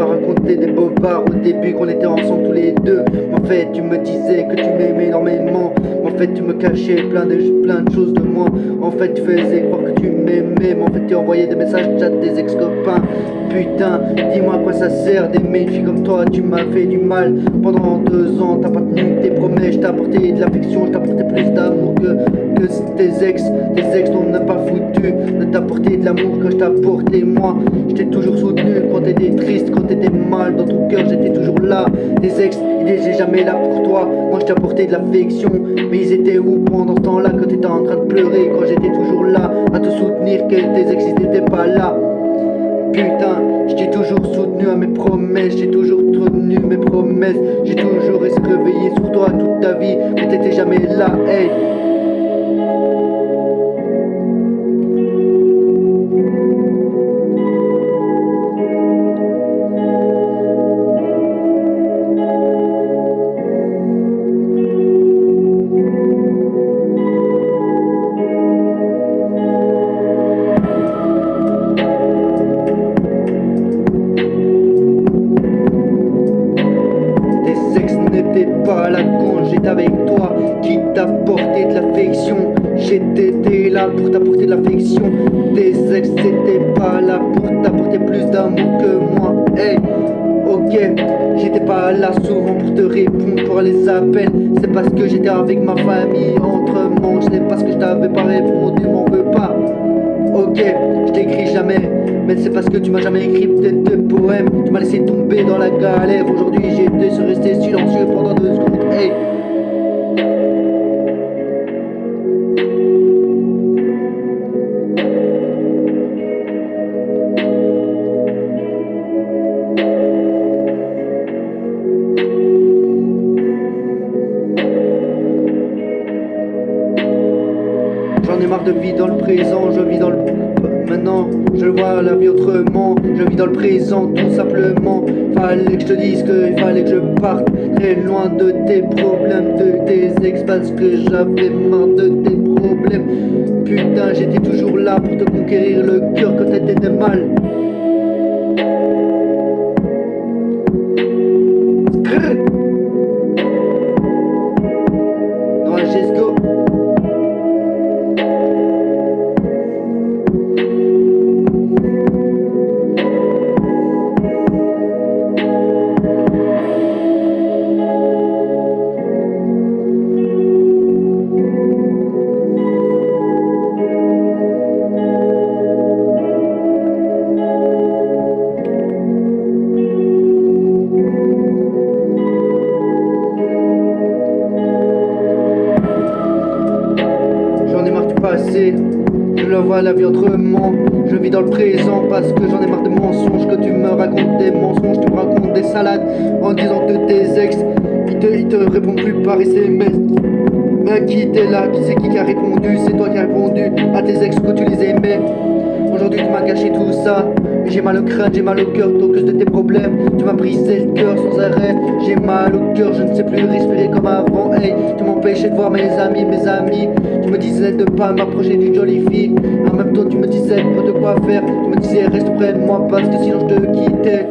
m'as raconté des bobards au début qu'on était ensemble tous les deux. En fait tu me disais que tu m'aimais énormément. En fait tu me cachais plein de choses de moi. En fait tu faisais croire que tu m'aimais, mais en fait tu envoyais des messages chat des ex-copains. Putain, dis-moi à quoi ça sert d'aimer une fille comme toi, tu m'as fait du mal. Pendant 2 ans, t'as pas tenu tes promesses, je t'ai apporté de l'affection, je t'ai apporté plus d'amour que tes ex. Tes ex n'ont même pas foutu de t'apporter de l'amour que je t'ai apporté moi. Je t'ai toujours soutenu quand t'étais triste, quand t'étais mal dans ton cœur, j'étais toujours là. Tes ex, ils étaient jamais là pour toi, moi je t'ai apporté de l'affection. Mais ils étaient où pendant ce temps-là quand t'étais en train de pleurer, quand j'étais toujours là à te soutenir, que tes ex ils n'étaient pas là. Putain, je t'ai toujours soutenu à mes promesses, j'ai toujours tenu mes promesses, j'ai toujours resté réveillé sur toi toute ta vie, mais t'étais jamais là, hey. N'étais pas là quand j'étais avec toi, qui t'apportait de l'affection. J'étais là pour t'apporter de l'affection. Tes ex n'étaient pas là pour t'apporter plus d'amour que moi. Hey, ok, j'étais pas là souvent pour te répondre pour les appels. C'est parce que j'étais avec ma famille entre manches. C'est parce que je t'avais pas répondu, m'en veux pas. Ok, je t'écris jamais, mais c'est parce que tu m'as jamais écrit de poèmes. Tu m'as laissé tomber dans la galère. Aujourd'hui j'étais sur rester silencieux pendant 2 secondes. Hey. J'en ai marre de vivre dans le présent, je vis dans le... Maintenant, je vois la vie autrement, je vis dans le présent tout simplement. Fallait que je te dise qu'il fallait que je parte très loin de tes problèmes, de tes ex, parce que j'avais marre de tes problèmes. Putain, j'étais toujours là pour te conquérir le cœur quand t'étais mal. Non, let's go. Passé, je le vois la vie autrement. Je vis dans le présent parce que j'en ai marre des mensonges, que tu me racontes des mensonges, tu me racontes des salades en disant que tes ex ils te répondent plus par SMS. Mais qui était là, qui c'est qui a répondu? C'est toi qui as répondu à tes ex que tu les aimais. Aujourd'hui tu m'as gâché tout ça, j'ai mal au crâne, j'ai mal au cœur, à cause de tes problèmes. Tu m'as brisé le cœur sans arrêt, j'ai mal au cœur, je ne sais plus respirer comme avant. Hey, tu m'empêchais de voir mes amis. Tu me disais de pas m'approcher d'une jolie fille. En même temps tu me disais de quoi faire, tu me disais reste près de moi parce que sinon je te quittais.